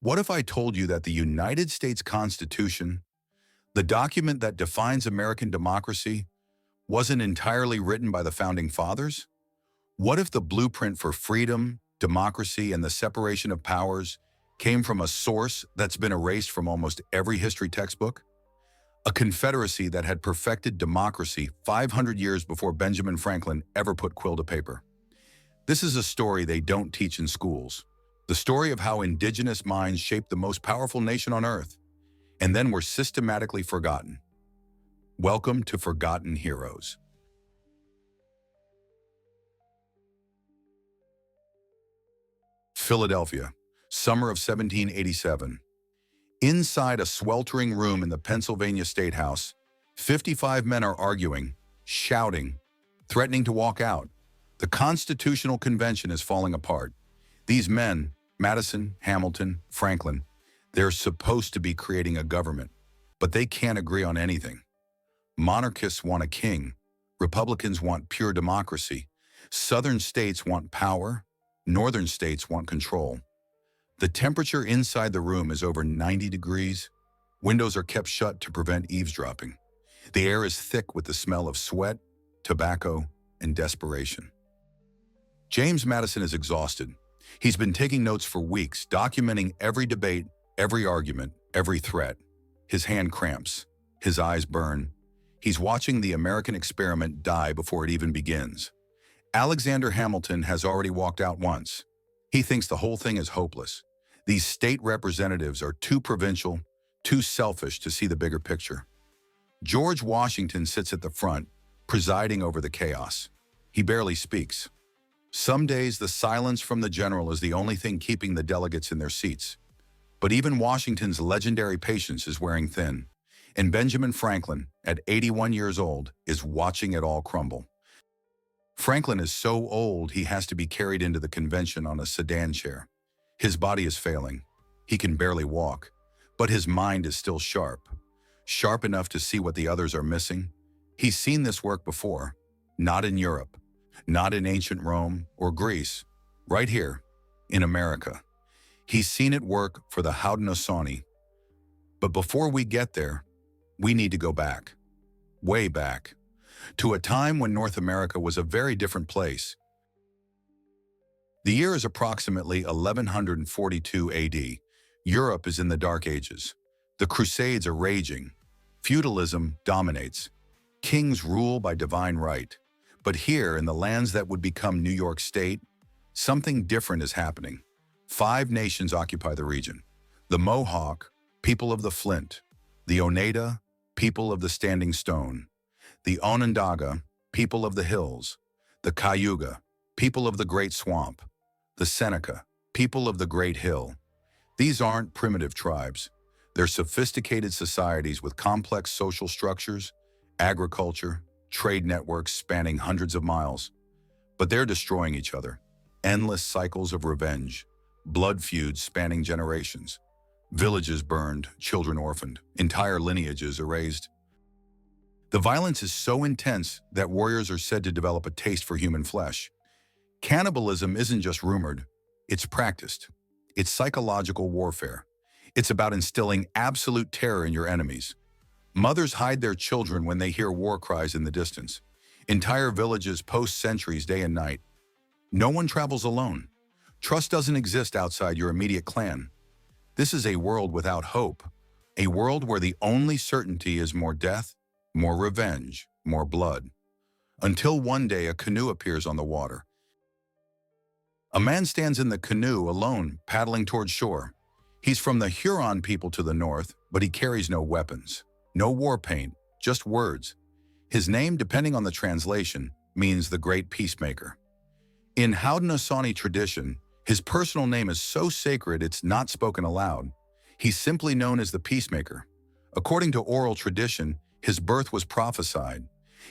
What if I told you that the United States Constitution, the document that defines American democracy, wasn't entirely written by the Founding Fathers? What if the blueprint for freedom, democracy, and the separation of powers came from a source that's been erased from almost every history textbook? A confederacy that had perfected democracy 500 years before Benjamin Franklin ever put quill to paper. This is a story they don't teach in schools. The story of how indigenous minds shaped the most powerful nation on earth, and then were systematically forgotten. Welcome to Forgotten Heroes. Philadelphia, summer of 1787. Inside a sweltering room in the Pennsylvania State House, 55 men are arguing, shouting, threatening to walk out. The Constitutional Convention is falling apart. These men, Madison, Hamilton, Franklin, they're supposed to be creating a government, but they can't agree on anything. Monarchists want a king. Republicans want pure democracy. Southern states want power. Northern states want control. The temperature inside the room is over 90 degrees. Windows are kept shut to prevent eavesdropping. The air is thick with the smell of sweat, tobacco, and desperation. James Madison is exhausted. He's been taking notes for weeks, documenting every debate, every argument, every threat. His hand cramps. His eyes burn. He's watching the American experiment die before it even begins. Alexander Hamilton has already walked out once. He thinks the whole thing is hopeless. These state representatives are too provincial, too selfish to see the bigger picture. George Washington sits at the front, presiding over the chaos. He barely speaks. Some days, the silence from the general is the only thing keeping the delegates in their seats. But even Washington's legendary patience is wearing thin. And Benjamin Franklin, at 81 years old, is watching it all crumble. Franklin is so old he has to be carried into the convention on a sedan chair. His body is failing. He can barely walk. But his mind is still sharp. Sharp enough to see what the others are missing. He's seen this work before. Not in Europe. Not in ancient Rome or Greece. Right here, in America. He's seen it work for the Haudenosaunee. But before we get there, we need to go back. Way back. To a time when North America was a very different place. The year is approximately 1142 AD. Europe is in the Dark Ages. The Crusades are raging. Feudalism dominates. Kings rule by divine right. But here, in the lands that would become New York State, something different is happening. 5 nations occupy the region. The Mohawk, people of the Flint. The Oneida, people of the Standing Stone. The Onondaga, people of the hills. The Cayuga, people of the Great Swamp. The Seneca, people of the Great Hill. These aren't primitive tribes. They're sophisticated societies with complex social structures, agriculture, trade networks spanning hundreds of miles. But they're destroying each other. Endless cycles of revenge, blood feuds spanning generations. Villages burned, children orphaned, entire lineages erased. The violence is so intense that warriors are said to develop a taste for human flesh. Cannibalism isn't just rumored, it's practiced. It's psychological warfare. It's about instilling absolute terror in your enemies. Mothers hide their children when they hear war cries in the distance. Entire villages post sentries day and night. No one travels alone. Trust doesn't exist outside your immediate clan. This is a world without hope. A world where the only certainty is more death, more revenge, more blood. Until one day a canoe appears on the water. A man stands in the canoe alone, paddling toward shore. He's from the Huron people to the north, but he carries no weapons. No war paint, just words. His name, depending on the translation, means the great peacemaker. In Haudenosaunee tradition, his personal name is so sacred it's not spoken aloud. He's simply known as the peacemaker. According to oral tradition, his birth was prophesied.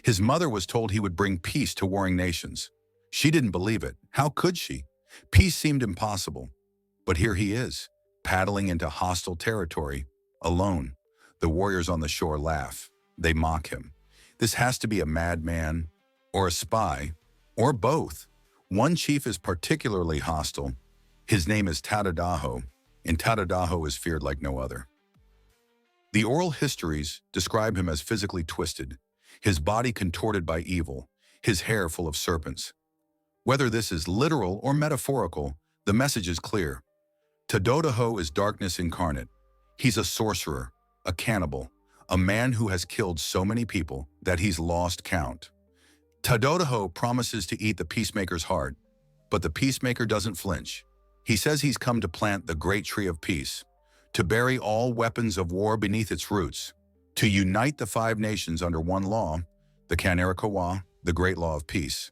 His mother was told he would bring peace to warring nations. She didn't believe it. How could she? Peace seemed impossible. But here he is, paddling into hostile territory, alone. The warriors on the shore laugh. They mock him. This has to be a madman, or a spy, or both. One chief is particularly hostile. His name is Tadadaho, and Tadadaho is feared like no other. The oral histories describe him as physically twisted, his body contorted by evil, his hair full of serpents. Whether this is literal or metaphorical, the message is clear. Tadadaho is darkness incarnate. He's a sorcerer, a cannibal, a man who has killed so many people that he's lost count. Tadadaho promises to eat the peacemaker's heart, but the peacemaker doesn't flinch. He says he's come to plant the great tree of peace, to bury all weapons of war beneath its roots, to unite the 5 nations under one law, the Iroquois, the great law of peace.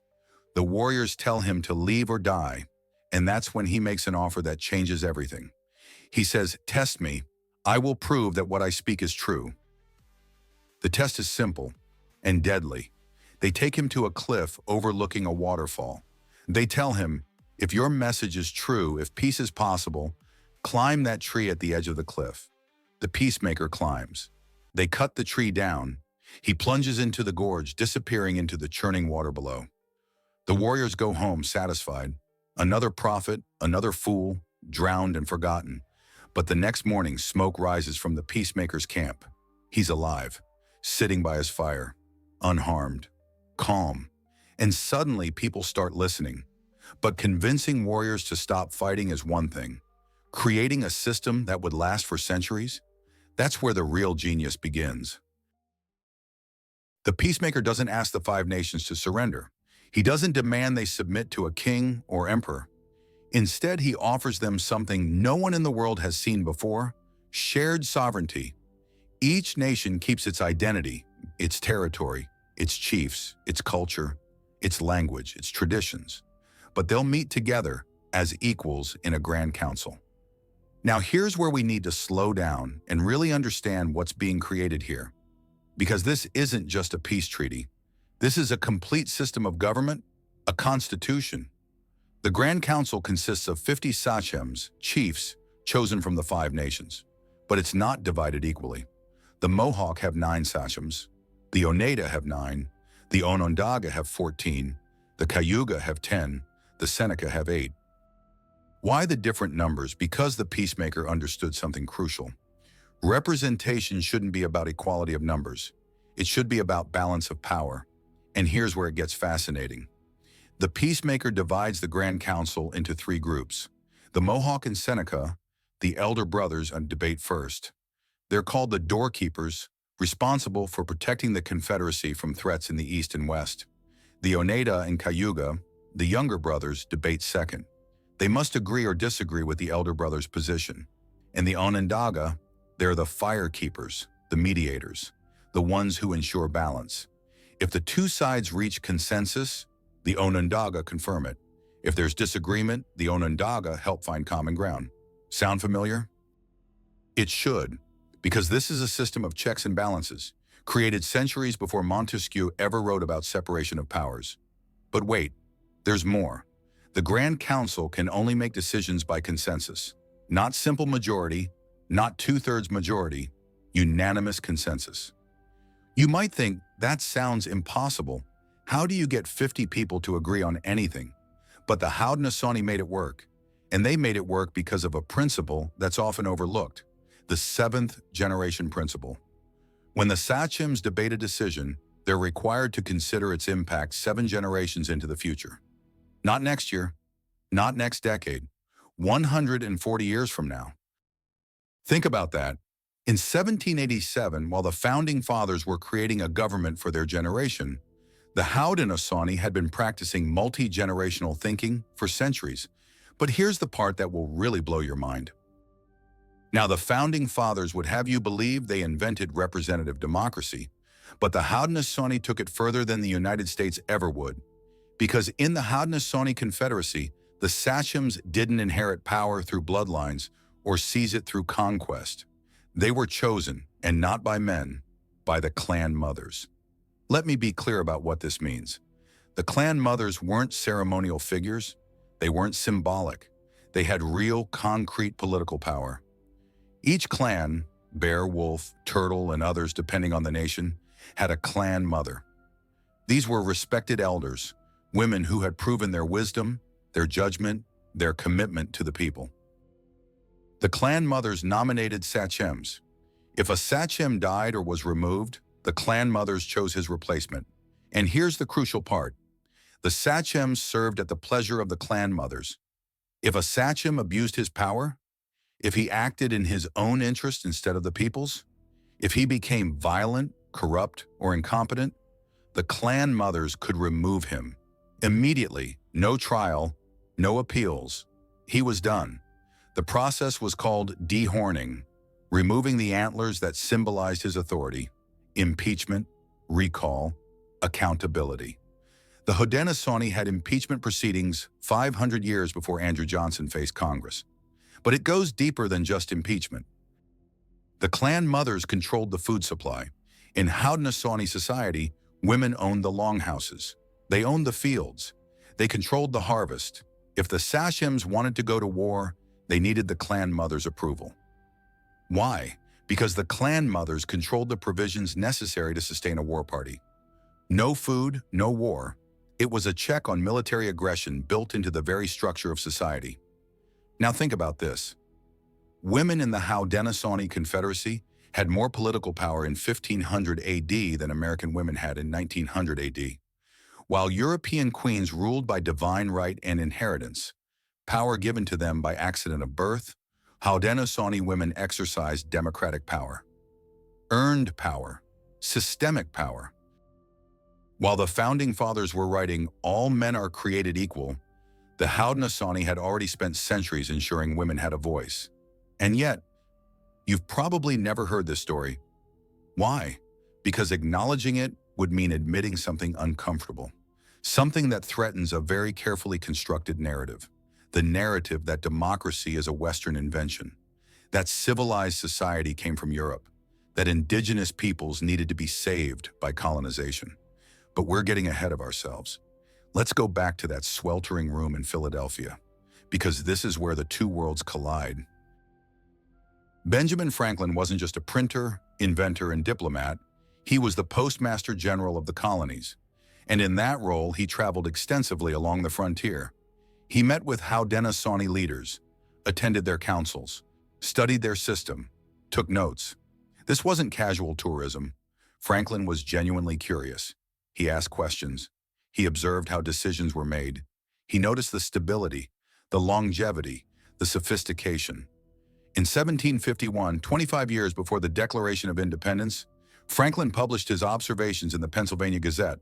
The warriors tell him to leave or die, and that's when he makes an offer that changes everything. He says, "Test me. I will prove that what I speak is true." The test is simple and deadly. They take him to a cliff overlooking a waterfall. They tell him, if your message is true, if peace is possible, climb that tree at the edge of the cliff. The peacemaker climbs. They cut the tree down. He plunges into the gorge, disappearing into the churning water below. The warriors go home satisfied. Another prophet, another fool, drowned and forgotten. But the next morning, smoke rises from the peacemaker's camp. He's alive, sitting by his fire, unharmed, calm. And suddenly people start listening. But convincing warriors to stop fighting is one thing. Creating a system that would last for centuries? That's where the real genius begins. The peacemaker doesn't ask the 5 nations to surrender. He doesn't demand they submit to a king or emperor. Instead, he offers them something no one in the world has seen before: shared sovereignty. Each nation keeps its identity, its territory, its chiefs, its culture, its language, its traditions. But they'll meet together as equals in a grand council. Now here's where we need to slow down and really understand what's being created here. Because this isn't just a peace treaty. This is a complete system of government, a constitution. The Grand Council consists of 50 sachems, chiefs, chosen from the 5 nations. But it's not divided equally. The Mohawk have 9 sachems, the Oneida have 9, the Onondaga have 14, the Cayuga have 10, the Seneca have 8. Why the different numbers? Because the peacemaker understood something crucial. Representation shouldn't be about equality of numbers. It should be about balance of power. And here's where it gets fascinating. The peacemaker divides the Grand Council into 3 groups. The Mohawk and Seneca, the elder brothers, debate first. They're called the doorkeepers, responsible for protecting the Confederacy from threats in the east and west. The Oneida and Cayuga, the younger brothers, debate second. They must agree or disagree with the elder brother's position. And the Onondaga, they're the fire keepers, the mediators, the ones who ensure balance. If the 2 sides reach consensus, the Onondaga confirm it. If there's disagreement, the Onondaga help find common ground. Sound familiar? It should, because this is a system of checks and balances, created centuries before Montesquieu ever wrote about separation of powers. But wait, there's more. The Grand Council can only make decisions by consensus. Not simple majority, not 2/3 majority, unanimous consensus. You might think, that sounds impossible. How do you get 50 people to agree on anything? But the Haudenosaunee made it work. And they made it work because of a principle that's often overlooked, the 7th generation principle. When the sachems debate a decision, they're required to consider its impact 7 generations into the future. Not next year, not next decade, 140 years from now. Think about that. In 1787, while the Founding Fathers were creating a government for their generation, the Haudenosaunee had been practicing multi-generational thinking for centuries. But here's the part that will really blow your mind. Now, the Founding Fathers would have you believe they invented representative democracy, but the Haudenosaunee took it further than the United States ever would. Because in the Haudenosaunee Confederacy, the sachems didn't inherit power through bloodlines or seize it through conquest. They were chosen, and not by men, by the clan mothers. Let me be clear about what this means. The clan mothers weren't ceremonial figures. They weren't symbolic. They had real, concrete political power. Each clan, bear, wolf, turtle, and others depending on the nation, had a clan mother. These were respected elders, women who had proven their wisdom, their judgment, their commitment to the people. The clan mothers nominated sachems. If a sachem died or was removed, the clan mothers chose his replacement. And here's the crucial part. The sachems served at the pleasure of the clan mothers. If a sachem abused his power, if he acted in his own interest instead of the people's, if he became violent, corrupt, or incompetent, the clan mothers could remove him. Immediately, no trial, no appeals. He was done. The process was called dehorning, removing the antlers that symbolized his authority, impeachment, recall, accountability. The Haudenosaunee had impeachment proceedings 500 years before Andrew Johnson faced Congress. But it goes deeper than just impeachment. The clan mothers controlled the food supply. In Haudenosaunee society, women owned the longhouses. They owned the fields. They controlled the harvest. If the sachems wanted to go to war, they needed the clan mothers' approval. Why? Because the clan mothers controlled the provisions necessary to sustain a war party. No food, no war. It was a check on military aggression built into the very structure of society. Now think about this. Women in the Haudenosaunee Confederacy had more political power in 1500 AD than American women had in 1900 AD. While European queens ruled by divine right and inheritance, power given to them by accident of birth, Haudenosaunee women exercised democratic power, earned power, systemic power. While the Founding Fathers were writing, "All men are created equal," the Haudenosaunee had already spent centuries ensuring women had a voice. And yet, you've probably never heard this story. Why? Because acknowledging it would mean admitting something uncomfortable, something that threatens a very carefully constructed narrative. The narrative that democracy is a Western invention, that civilized society came from Europe, that indigenous peoples needed to be saved by colonization. But we're getting ahead of ourselves. Let's go back to that sweltering room in Philadelphia, because this is where the two worlds collide. Benjamin Franklin wasn't just a printer, inventor, and diplomat. He was the Postmaster General of the colonies. And in that role, he traveled extensively along the frontier. He met with Haudenosaunee leaders, attended their councils, studied their system, took notes. This wasn't casual tourism. Franklin was genuinely curious. He asked questions. He observed how decisions were made. He noticed the stability, the longevity, the sophistication. In 1751, 25 years before the Declaration of Independence, Franklin published his observations in the Pennsylvania Gazette.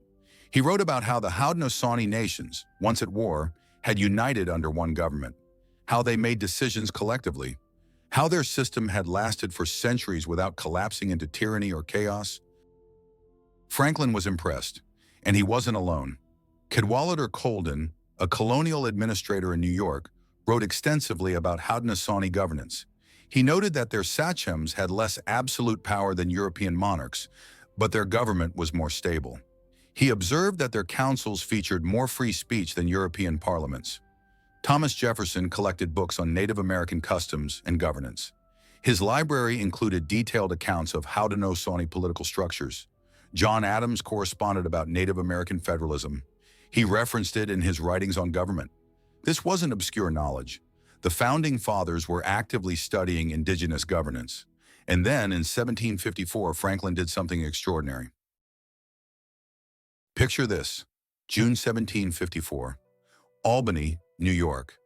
He wrote about how the Haudenosaunee nations, once at war, had united under one government, how they made decisions collectively, how their system had lasted for centuries without collapsing into tyranny or chaos. Franklin was impressed, and he wasn't alone. Cadwallader Colden, a colonial administrator in New York, wrote extensively about Haudenosaunee governance. He noted that their sachems had less absolute power than European monarchs, but their government was more stable. He observed that their councils featured more free speech than European parliaments. Thomas Jefferson collected books on Native American customs and governance. His library included detailed accounts of Haudenosaunee political structures. John Adams corresponded about Native American federalism. He referenced it in his writings on government. This wasn't obscure knowledge. The Founding Fathers were actively studying indigenous governance. And then, in 1754, Franklin did something extraordinary. Picture this, June 1754, Albany, New York.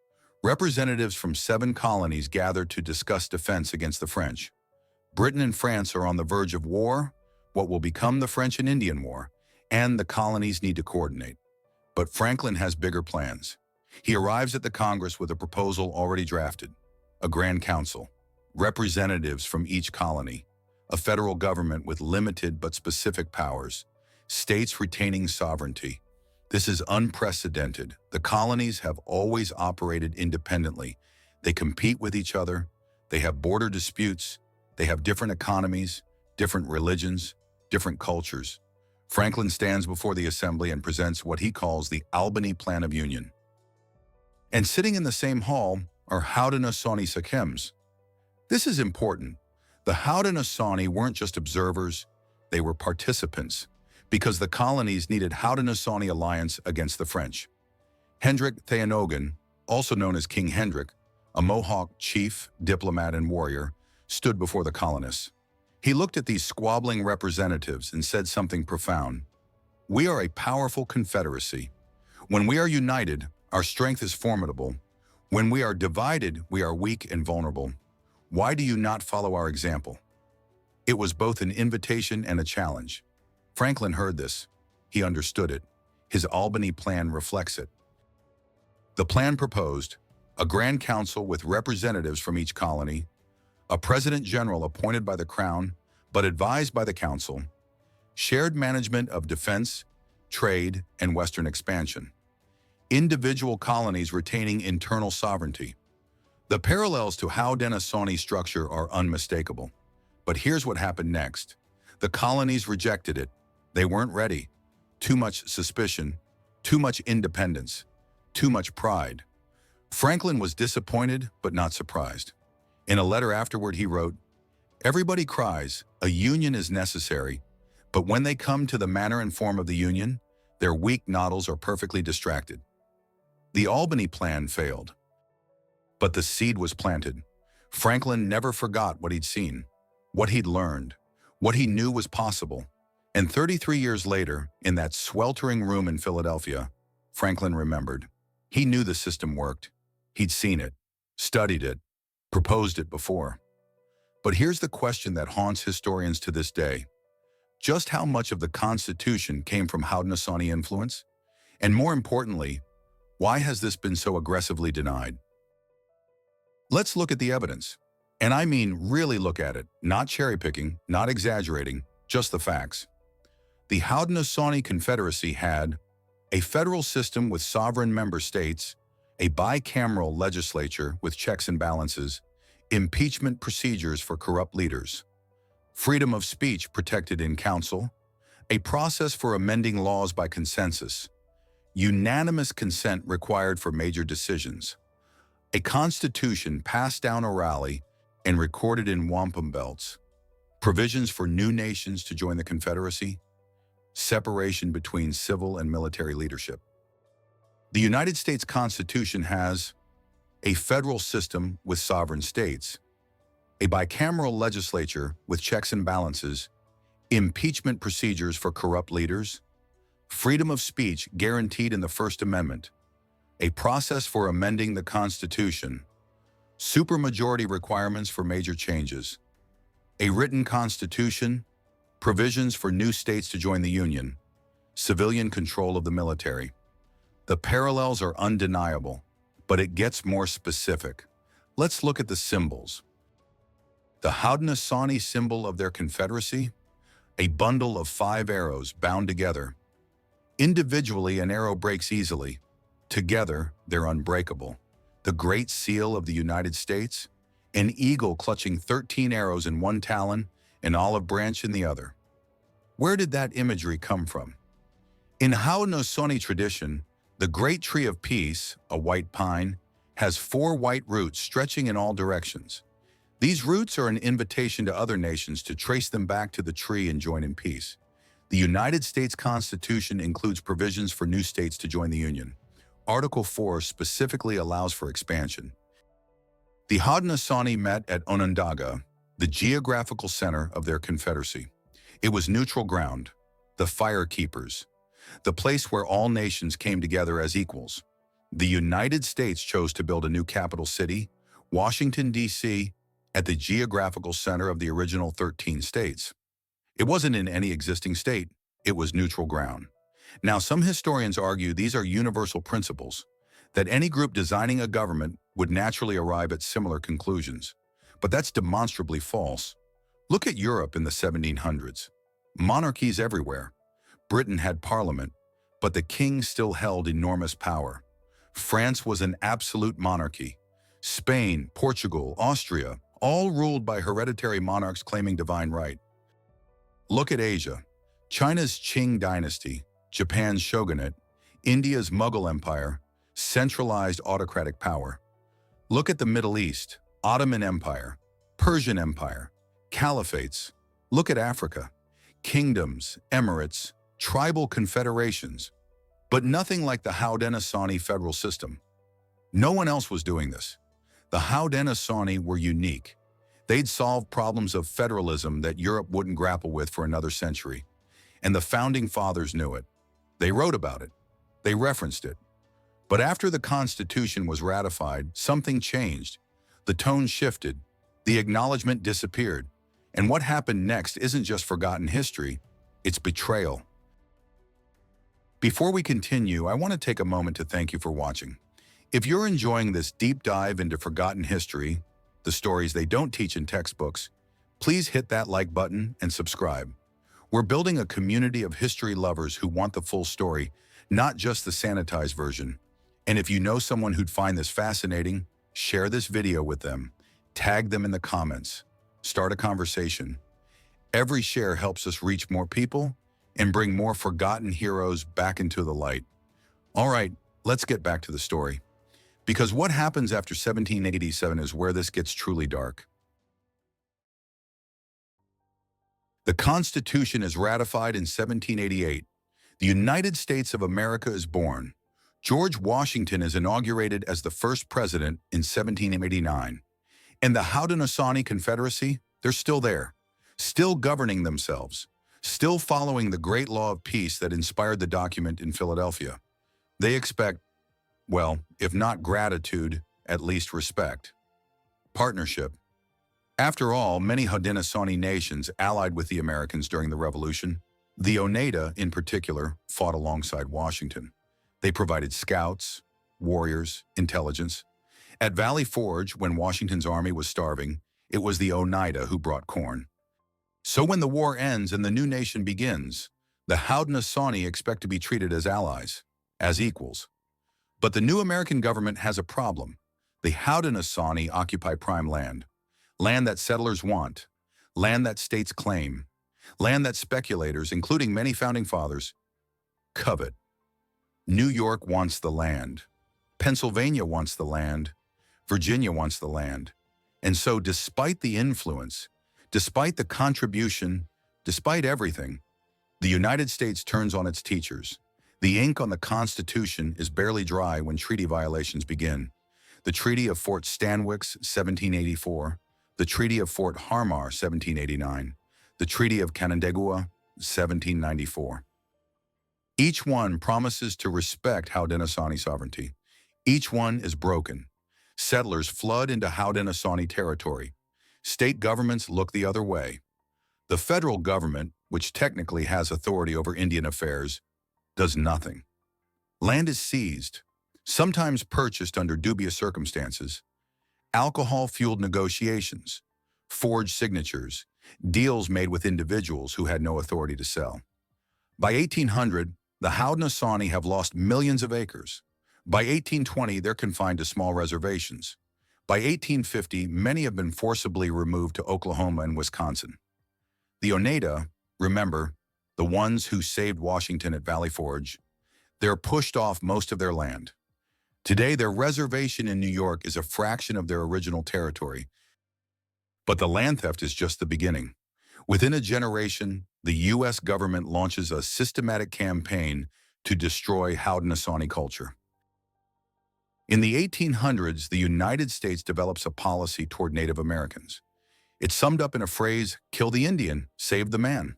Representatives from 7 colonies gathered to discuss defense against the French. Britain and France are on the verge of war, what will become the French and Indian War, and the colonies need to coordinate. But Franklin has bigger plans. He arrives at the Congress with a proposal already drafted, a Grand Council, representatives from each colony, a federal government with limited but specific powers, states retaining sovereignty. This is unprecedented. The colonies have always operated independently. They compete with each other. They have border disputes. They have different economies, different religions, different cultures. Franklin stands before the assembly and presents what he calls the Albany Plan of Union. And sitting in the same hall are Haudenosaunee sachems. This is important. The Haudenosaunee weren't just observers, they were participants, because the colonies needed Haudenosaunee alliance against the French. Hendrik Theonogan, also known as King Hendrik, a Mohawk chief, diplomat, and warrior, stood before the colonists. He looked at these squabbling representatives and said something profound. "We are a powerful confederacy. When we are united, our strength is formidable. When we are divided, we are weak and vulnerable. Why do you not follow our example?" It was both an invitation and a challenge. Franklin heard this. He understood it. His Albany Plan reflects it. The plan proposed a Grand Council with representatives from each colony, a President General appointed by the Crown but advised by the Council, shared management of defense, trade, and Western expansion, individual colonies retaining internal sovereignty. The parallels to Haudenosaunee structure are unmistakable. But here's what happened next. The colonies rejected it. They weren't ready. Too much suspicion, too much independence, too much pride. Franklin was disappointed but not surprised. In a letter afterward, he wrote, "Everybody cries, a union is necessary, but when they come to the manner and form of the union, their weak noddles are perfectly distracted." The Albany Plan failed, but the seed was planted. Franklin never forgot what he'd seen, what he'd learned, what he knew was possible. And 33 years later, in that sweltering room in Philadelphia, Franklin remembered. He knew the system worked. He'd seen it, studied it, proposed it before. But here's the question that haunts historians to this day. Just how much of the Constitution came from Haudenosaunee influence? And more importantly, why has this been so aggressively denied? Let's look at the evidence. And I mean really look at it, not cherry-picking, not exaggerating, just the facts. The Haudenosaunee Confederacy had a federal system with sovereign member states, a bicameral legislature with checks and balances, impeachment procedures for corrupt leaders, freedom of speech protected in council, a process for amending laws by consensus, unanimous consent required for major decisions, a constitution passed down orally and recorded in wampum belts, provisions for new nations to join the Confederacy, separation between civil and military leadership. The United States Constitution has a federal system with sovereign states, a bicameral legislature with checks and balances, impeachment procedures for corrupt leaders, freedom of speech guaranteed in the First Amendment, a process for amending the Constitution, supermajority requirements for major changes, a written constitution, provisions for new states to join the Union, civilian control of the military. The parallels are undeniable, but it gets more specific. Let's look at the symbols. The Haudenosaunee symbol of their confederacy, a bundle of 5 arrows bound together. Individually, an arrow breaks easily. Together, they're unbreakable. The Great Seal of the United States, an eagle clutching 13 arrows in one talon, an olive branch in the other. Where did that imagery come from? In Haudenosaunee tradition, the Great Tree of Peace, a white pine, has 4 white roots stretching in all directions. These roots are an invitation to other nations to trace them back to the tree and join in peace. The United States Constitution includes provisions for new states to join the Union. Article 4 specifically allows for expansion. The Haudenosaunee met at Onondaga, the geographical center of their confederacy. It was neutral ground, the fire keepers, the place where all nations came together as equals. The United States chose to build a new capital city, Washington, D.C., at the geographical center of the original 13 states. It wasn't in any existing state, it was neutral ground. Now, some historians argue these are universal principles, that any group designing a government would naturally arrive at similar conclusions. But that's demonstrably false. Look at Europe in the 1700s. Monarchies everywhere. Britain had parliament, but the king still held enormous power. France was an absolute monarchy. Spain, Portugal, Austria, all ruled by hereditary monarchs claiming divine right. Look at Asia. China's Qing dynasty, Japan's shogunate, India's Mughal empire, centralized autocratic power. Look at the Middle East, Ottoman Empire, Persian Empire, caliphates. Look at Africa, kingdoms, emirates, tribal confederations, but nothing like the Haudenosaunee federal system. No one else was doing this. The Haudenosaunee were unique. They'd solved problems of federalism that Europe wouldn't grapple with for another century. And the Founding Fathers knew it. They wrote about it. They referenced it. But after the Constitution was ratified, something changed. The tone shifted. The acknowledgement disappeared. And what happened next isn't just forgotten history, it's betrayal. Before we continue, I want to take a moment to thank you for watching. If you're enjoying this deep dive into forgotten history, the stories they don't teach in textbooks, please hit that like button and subscribe. We're building a community of history lovers who want the full story, not just the sanitized version. And if you know someone who'd find this fascinating, share this video with them. Tag them in the comments. Start a conversation. Every share helps us reach more people and bring more forgotten heroes back into the light. All right, let's get back to the story. Because what happens after 1787 is where this gets truly dark. The Constitution is ratified in 1788. The United States of America is born. George Washington is inaugurated as the first president in 1789. And the Haudenosaunee Confederacy, they're still there, still governing themselves, still following the great law of peace that inspired the document in Philadelphia. They expect, well, if not gratitude, at least respect. Partnership. After all, many Haudenosaunee nations allied with the Americans during the Revolution. The Oneida, in particular, fought alongside Washington. They provided scouts, warriors, intelligence. At Valley Forge, when Washington's army was starving, it was the Oneida who brought corn. So when the war ends and the new nation begins, the Haudenosaunee expect to be treated as allies, as equals. But the new American government has a problem. The Haudenosaunee occupy prime land that settlers want, land that states claim, land that speculators, including many founding fathers, covet. New York wants the land. Pennsylvania wants the land. Virginia wants the land. And so despite the influence, despite the contribution, despite everything, the United States turns on its teachers. The ink on the Constitution is barely dry when treaty violations begin. The Treaty of Fort Stanwix, 1784, the Treaty of Fort Harmar, 1789, the Treaty of Canandaigua, 1794. Each one promises to respect Haudenosaunee sovereignty. Each one is broken. Settlers flood into Haudenosaunee territory. State governments look the other way. The federal government, which technically has authority over Indian affairs, does nothing. Land is seized, sometimes purchased under dubious circumstances. Alcohol-fueled negotiations, forged signatures, deals made with individuals who had no authority to sell. By 1800, the Haudenosaunee have lost millions of acres. By 1820, they're confined to small reservations. By 1850, many have been forcibly removed to Oklahoma and Wisconsin. The Oneida, remember, the ones who saved Washington at Valley Forge, they're pushed off most of their land. Today, their reservation in New York is a fraction of their original territory. But the land theft is just the beginning. Within a generation, the U.S. government launches a systematic campaign to destroy Haudenosaunee culture. In the 1800s, the United States develops a policy toward Native Americans. It's summed up in a phrase, kill the Indian, save the man.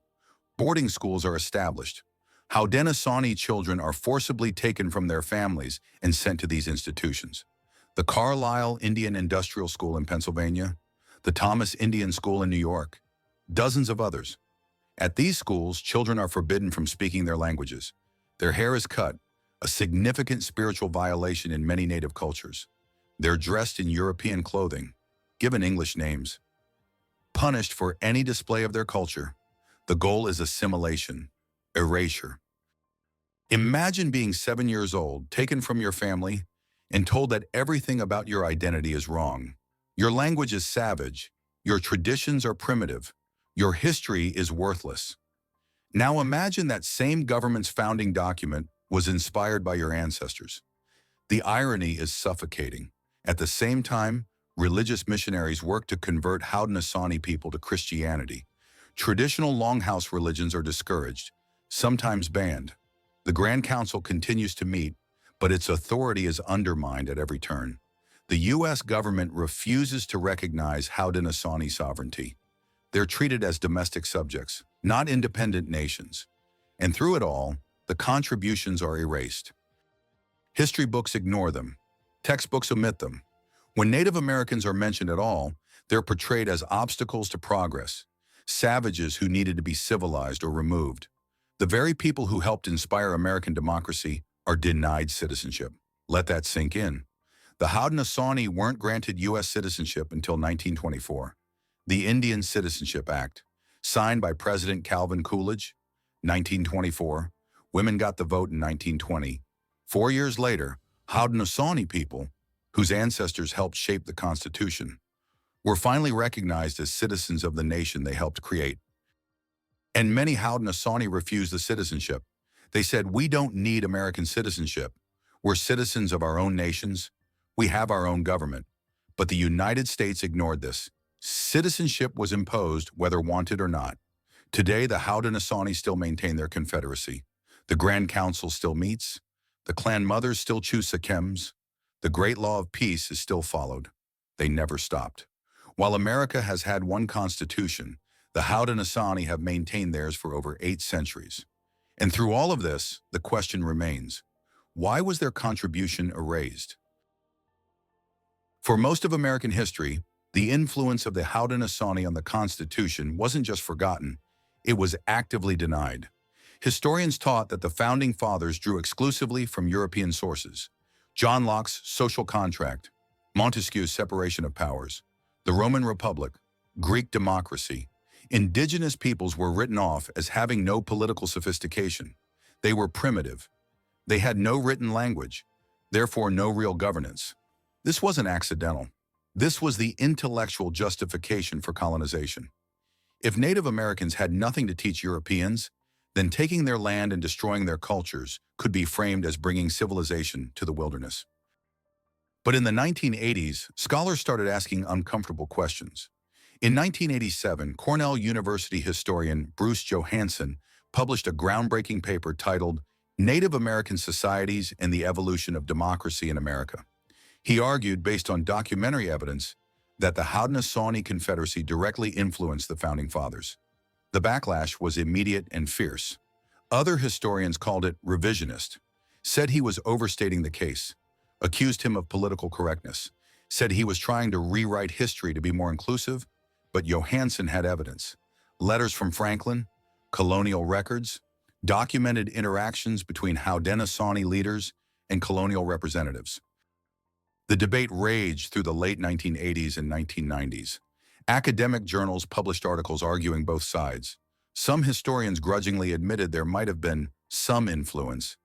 Boarding schools are established. Haudenosaunee children are forcibly taken from their families and sent to these institutions. The Carlisle Indian Industrial School in Pennsylvania, the Thomas Indian School in New York, dozens of others. At these schools, children are forbidden from speaking their languages. Their hair is cut, a significant spiritual violation in many native cultures. They're dressed in European clothing, given English names. Punished for any display of their culture. The goal is assimilation, erasure. Imagine being 7 years old, taken from your family, and told that everything about your identity is wrong. Your language is savage, your traditions are primitive, your history is worthless. Now imagine that same government's founding document was inspired by your ancestors. The irony is suffocating. At the same time, religious missionaries work to convert Haudenosaunee people to Christianity. Traditional longhouse religions are discouraged, sometimes banned. The Grand Council continues to meet, but its authority is undermined at every turn. The U.S. government refuses to recognize Haudenosaunee sovereignty. They're treated as domestic subjects, not independent nations. And through it all, the contributions are erased. History books ignore them. Textbooks omit them. When Native Americans are mentioned at all, they're portrayed as obstacles to progress, savages who needed to be civilized or removed. The very people who helped inspire American democracy are denied citizenship. Let that sink in. The Haudenosaunee weren't granted U.S. citizenship until 1924. The Indian Citizenship Act, signed by President Calvin Coolidge, 1924. Women got the vote in 1920. 4 years later, Haudenosaunee people, whose ancestors helped shape the Constitution, were finally recognized as citizens of the nation they helped create. And many Haudenosaunee refused the citizenship. They said, "We don't need American citizenship. We're citizens of our own nations. We have our own government." But the United States ignored this. Citizenship was imposed whether wanted or not. Today, the Haudenosaunee still maintain their confederacy. The Grand Council still meets. The clan mothers still choose sachems. The great law of peace is still followed. They never stopped. While America has had one constitution, the Haudenosaunee have maintained theirs for over 8 centuries. And through all of this, the question remains, why was their contribution erased? For most of American history, the influence of the Haudenosaunee on the Constitution wasn't just forgotten, it was actively denied. Historians taught that the Founding Fathers drew exclusively from European sources. John Locke's social contract, Montesquieu's separation of powers, the Roman Republic, Greek democracy. Indigenous peoples were written off as having no political sophistication. They were primitive. They had no written language, therefore no real governance. This wasn't accidental. This was the intellectual justification for colonization. If Native Americans had nothing to teach Europeans, then taking their land and destroying their cultures could be framed as bringing civilization to the wilderness. But in the 1980s, scholars started asking uncomfortable questions. In 1987, Cornell University historian Bruce Johansen published a groundbreaking paper titled Native American Societies and the Evolution of Democracy in America. He argued, based on documentary evidence, that the Haudenosaunee Confederacy directly influenced the Founding Fathers. The backlash was immediate and fierce. Other historians called it revisionist, said he was overstating the case, accused him of political correctness, said he was trying to rewrite history to be more inclusive, but Johansen had evidence. Letters from Franklin, colonial records, documented interactions between Haudenosaunee leaders and colonial representatives. The debate raged through the late 1980s and 1990s. Academic journals published articles arguing both sides. Some historians grudgingly admitted there might have been some influence,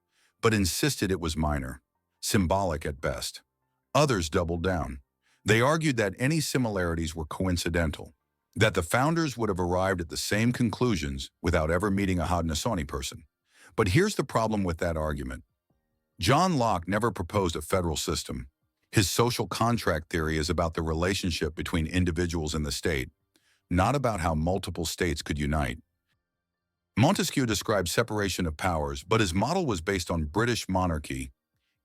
but insisted it was minor, symbolic at best. Others doubled down. They argued that any similarities were coincidental, that the founders would have arrived at the same conclusions without ever meeting a Haudenosaunee person. But here's the problem with that argument. John Locke never proposed a federal system. His social contract theory is about the relationship between individuals and the state, not about how multiple states could unite. Montesquieu described separation of powers, but his model was based on British monarchy,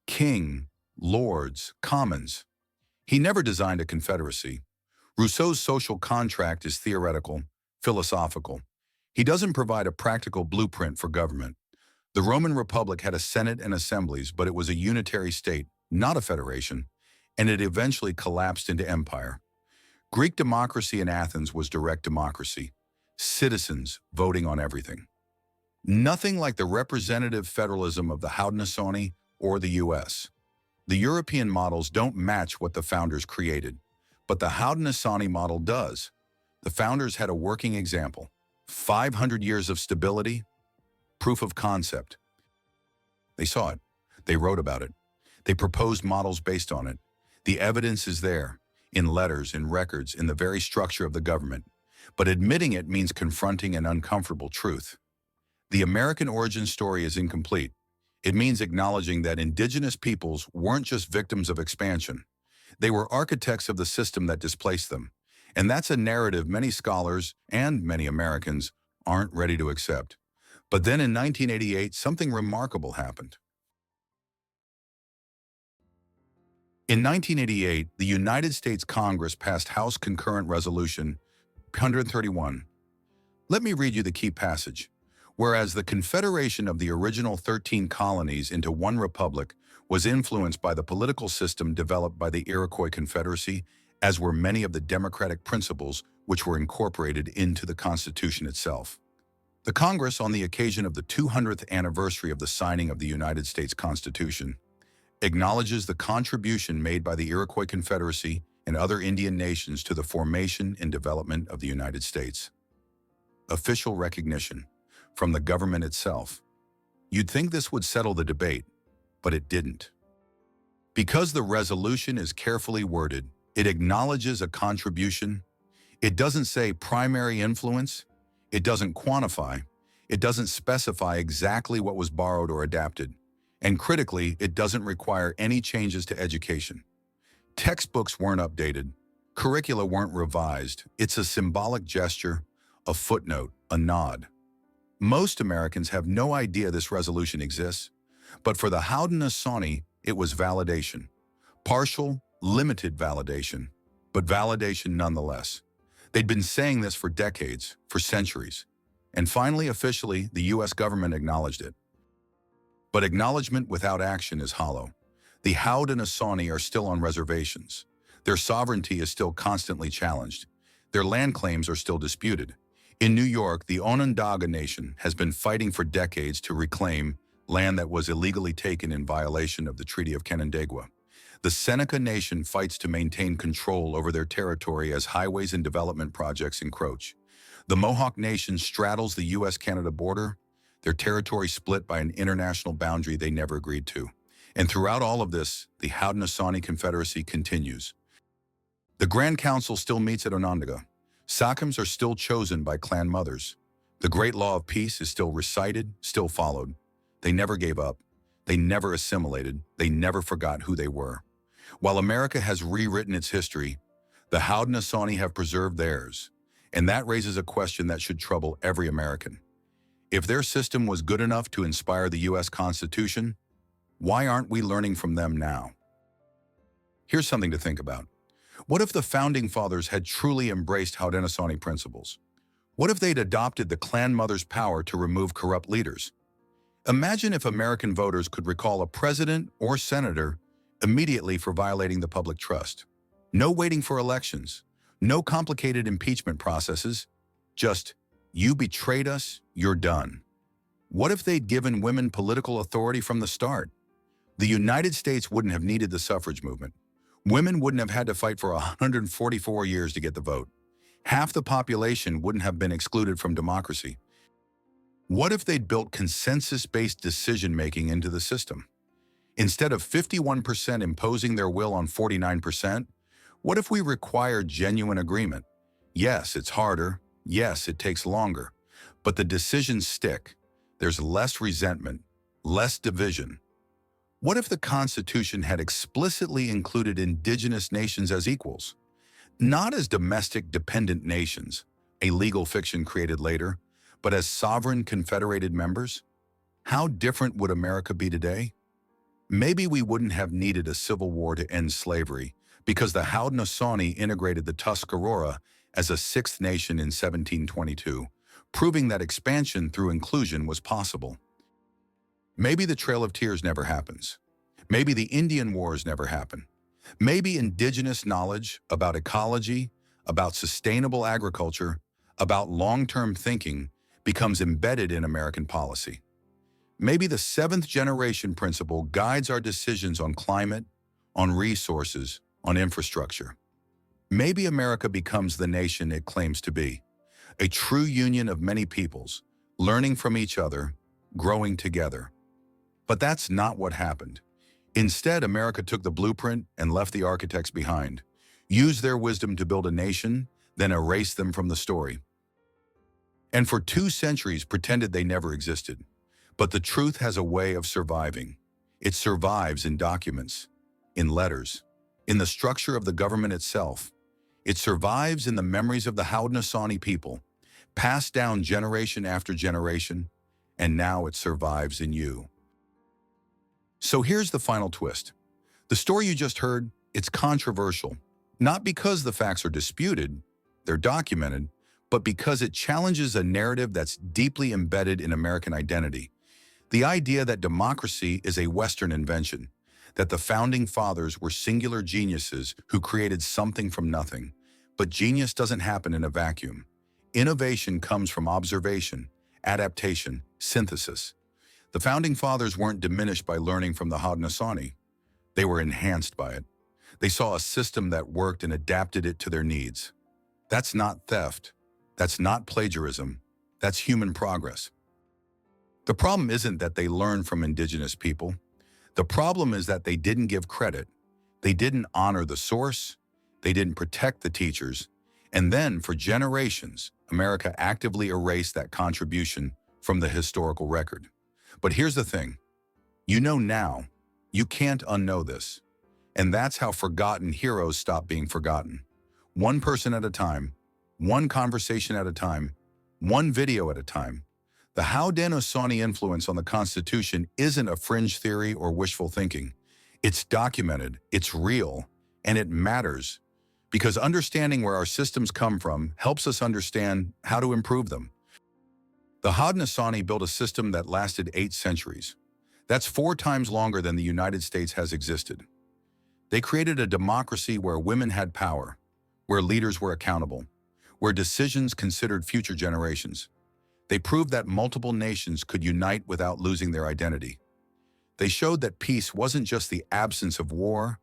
king, lords, commons. He never designed a confederacy. Rousseau's social contract is theoretical, philosophical. He doesn't provide a practical blueprint for government. The Roman Republic had a Senate and assemblies, but it was a unitary state, not a federation, and it eventually collapsed into empire. Greek democracy in Athens was direct democracy, citizens voting on everything. Nothing like the representative federalism of the Haudenosaunee or the U.S. The European models don't match what the founders created, but the Haudenosaunee model does. The founders had a working example. 500 years of stability, proof of concept. They saw it. They wrote about it. They proposed models based on it. The evidence is there, in letters, in records, in the very structure of the government. But admitting it means confronting an uncomfortable truth. The American origin story is incomplete. It means acknowledging that indigenous peoples weren't just victims of expansion. They were architects of the system that displaced them. And that's a narrative many scholars and many Americans aren't ready to accept. But then in 1988, something remarkable happened. In 1988, the United States Congress passed House Concurrent Resolution 131. Let me read you the key passage. Whereas the confederation of the original 13 colonies into one republic was influenced by the political system developed by the Iroquois Confederacy, as were many of the democratic principles which were incorporated into the Constitution itself. The Congress, on the occasion of the 200th anniversary of the signing of the United States Constitution, acknowledges the contribution made by the Iroquois Confederacy and other Indian nations to the formation and development of the United States. Official recognition from the government itself. You'd think this would settle the debate, but it didn't. Because the resolution is carefully worded, it acknowledges a contribution. It doesn't say primary influence. It doesn't quantify. It doesn't specify exactly what was borrowed or adapted. And critically, it doesn't require any changes to education. Textbooks weren't updated. Curricula weren't revised. It's a symbolic gesture, a footnote, a nod. Most Americans have no idea this resolution exists, but for the Haudenosaunee, it was validation. Partial, limited validation, but validation nonetheless. They'd been saying this for decades, for centuries. And finally, officially, the U.S. government acknowledged it. But acknowledgement without action is hollow. The Haudenosaunee are still on reservations. Their sovereignty is still constantly challenged. Their land claims are still disputed. In New York, the Onondaga Nation has been fighting for decades to reclaim land that was illegally taken in violation of the Treaty of Canandaigua. The Seneca Nation fights to maintain control over their territory as highways and development projects encroach. The Mohawk Nation straddles the U.S.-Canada border, their territory split by an international boundary they never agreed to. And throughout all of this, the Haudenosaunee Confederacy continues. The Grand Council still meets at Onondaga. Sachems are still chosen by clan mothers. The Great Law of Peace is still recited, still followed. They never gave up. They never assimilated. They never forgot who they were. While America has rewritten its history, the Haudenosaunee have preserved theirs. And that raises a question that should trouble every American. If their system was good enough to inspire the U.S. Constitution, why aren't we learning from them now? Here's something to think about. What if the Founding Fathers had truly embraced Haudenosaunee principles? What if they'd adopted the clan mother's power to remove corrupt leaders? Imagine if American voters could recall a president or senator immediately for violating the public trust. No waiting for elections, no complicated impeachment processes, just, you betrayed us, you're done. What if they'd given women political authority from the start? The United States wouldn't have needed the suffrage movement. Women wouldn't have had to fight for 144 years to get the vote. Half the population wouldn't have been excluded from democracy. What if they'd built consensus-based decision-making into the system? Instead of 51% imposing their will on 49%, what if we required genuine agreement? Yes, it's harder. Yes, it takes longer. But the decisions stick. There's less resentment, less division. What if the Constitution had explicitly included Indigenous nations as equals? Not as domestic dependent nations, a legal fiction created later, but as sovereign confederated members? How different would America be today? Maybe we wouldn't have needed a civil war to end slavery because the Haudenosaunee integrated the Tuscarora as a sixth nation in 1722, proving that expansion through inclusion was possible. Maybe the Trail of Tears never happens. Maybe the Indian Wars never happen. Maybe indigenous knowledge about ecology, about sustainable agriculture, about long-term thinking becomes embedded in American policy. Maybe the seventh generation principle guides our decisions on climate, on resources, on infrastructure. Maybe America becomes the nation it claims to be, a true union of many peoples, learning from each other, growing together. But that's not what happened. Instead, America took the blueprint and left the architects behind, used their wisdom to build a nation, then erased them from the story. And for 2 centuries pretended they never existed. But the truth has a way of surviving. It survives in documents, in letters, in the structure of the government itself. It survives in the memories of the Haudenosaunee people, passed down generation after generation, and now it survives in you. So here's the final twist. The story you just heard, it's controversial, not because the facts are disputed, they're documented, but because it challenges a narrative that's deeply embedded in American identity. The idea that democracy is a Western invention, that the founding fathers were singular geniuses who created something from nothing. But genius doesn't happen in a vacuum. Innovation comes from observation, adaptation, synthesis. The founding fathers weren't diminished by learning from the Haudenosaunee. They were enhanced by it. They saw a system that worked and adapted it to their needs. That's not theft. That's not plagiarism. That's human progress. The problem isn't that they learned from Indigenous people. The problem is that they didn't give credit. They didn't honor the source. They didn't protect the teachers. And then, for generations, America actively erased that contribution from the historical record. But here's the thing. You know now. You can't unknow this. And that's how forgotten heroes stop being forgotten. One person at a time, one conversation at a time, one video at a time. The Haudenosaunee influence on the Constitution isn't a fringe theory or wishful thinking. It's documented, it's real, and it matters. Because understanding where our systems come from helps us understand how to improve them. The Haudenosaunee built a system that lasted 8 centuries. That's 4 times longer than the United States has existed. They created a democracy where women had power, where leaders were accountable, where decisions considered future generations. They proved that multiple nations could unite without losing their identity. They showed that peace wasn't just the absence of war,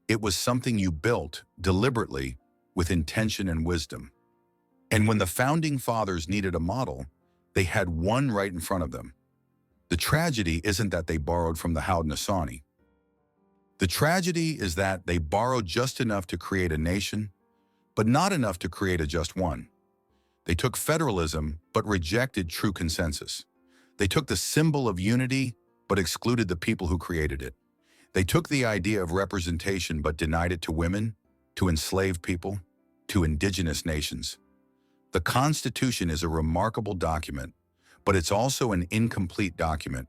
it was something you built deliberately with intention and wisdom. And when the founding fathers needed a model, they had one right in front of them. The tragedy isn't that they borrowed from the Haudenosaunee. The tragedy is that they borrowed just enough to create a nation, but not enough to create a just one. They took federalism, but rejected true consensus. They took the symbol of unity, but excluded the people who created it. They took the idea of representation, but denied it to women, to enslaved people, to indigenous nations. The Constitution is a remarkable document, but it's also an incomplete document.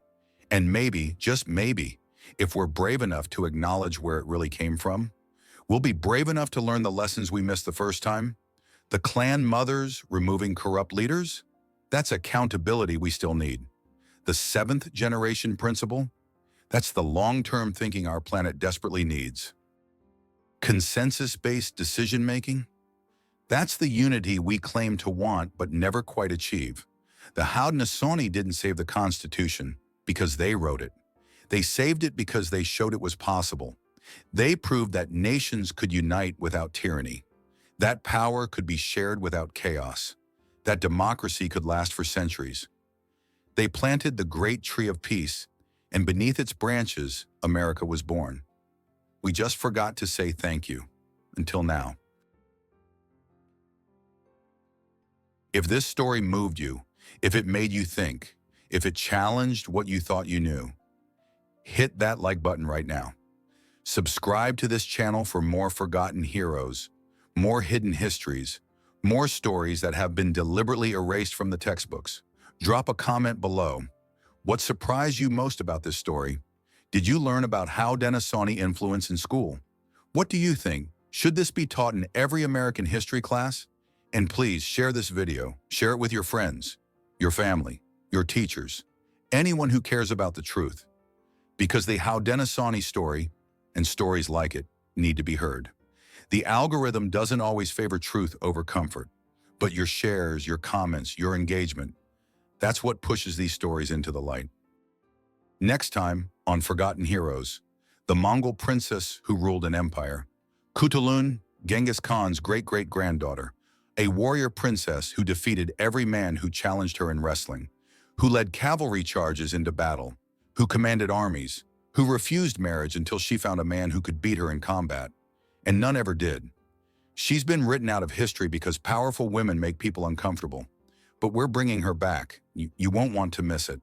And maybe, just maybe, if we're brave enough to acknowledge where it really came from, we'll be brave enough to learn the lessons we missed the first time. The clan mothers removing corrupt leaders? That's accountability we still need. The 7th generation principle? That's the long-term thinking our planet desperately needs. Consensus-based decision-making? That's the unity we claim to want but never quite achieve. The Haudenosaunee didn't save the Constitution because they wrote it. They saved it because they showed it was possible. They proved that nations could unite without tyranny. That power could be shared without chaos. That democracy could last for centuries. They planted the great tree of peace, and beneath its branches, America was born. We just forgot to say thank you. Until now. If this story moved you, if it made you think, if it challenged what you thought you knew, hit that like button right now. Subscribe to this channel for more forgotten heroes, more hidden histories, more stories that have been deliberately erased from the textbooks. Drop a comment below. What surprised you most about this story? Did you learn about Haudenosaunee influence in school? What do you think? Should this be taught in every American history class? And please share this video. Share it with your friends, your family, your teachers, anyone who cares about the truth. Because the Haudenosaunee story, and stories like it, need to be heard. The algorithm doesn't always favor truth over comfort, but your shares, your comments, your engagement, that's what pushes these stories into the light. Next time on Forgotten Heroes, the Mongol princess who ruled an empire, Kutulun, Genghis Khan's great-great-granddaughter, a warrior princess who defeated every man who challenged her in wrestling, who led cavalry charges into battle, who commanded armies, who refused marriage until she found a man who could beat her in combat, and none ever did. She's been written out of history because powerful women make people uncomfortable, but we're bringing her back. You won't want to miss it.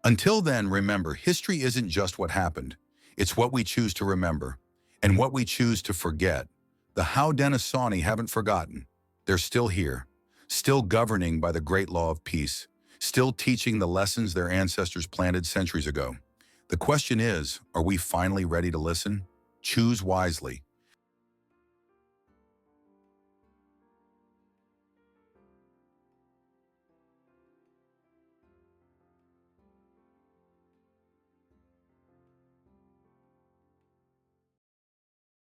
Until then, remember, history isn't just what happened. It's what we choose to remember, and what we choose to forget. The Haudenosaunee haven't forgotten. They're still here, still governing by the great law of peace, still teaching the lessons their ancestors planted centuries ago. The question is, are we finally ready to listen? Choose wisely.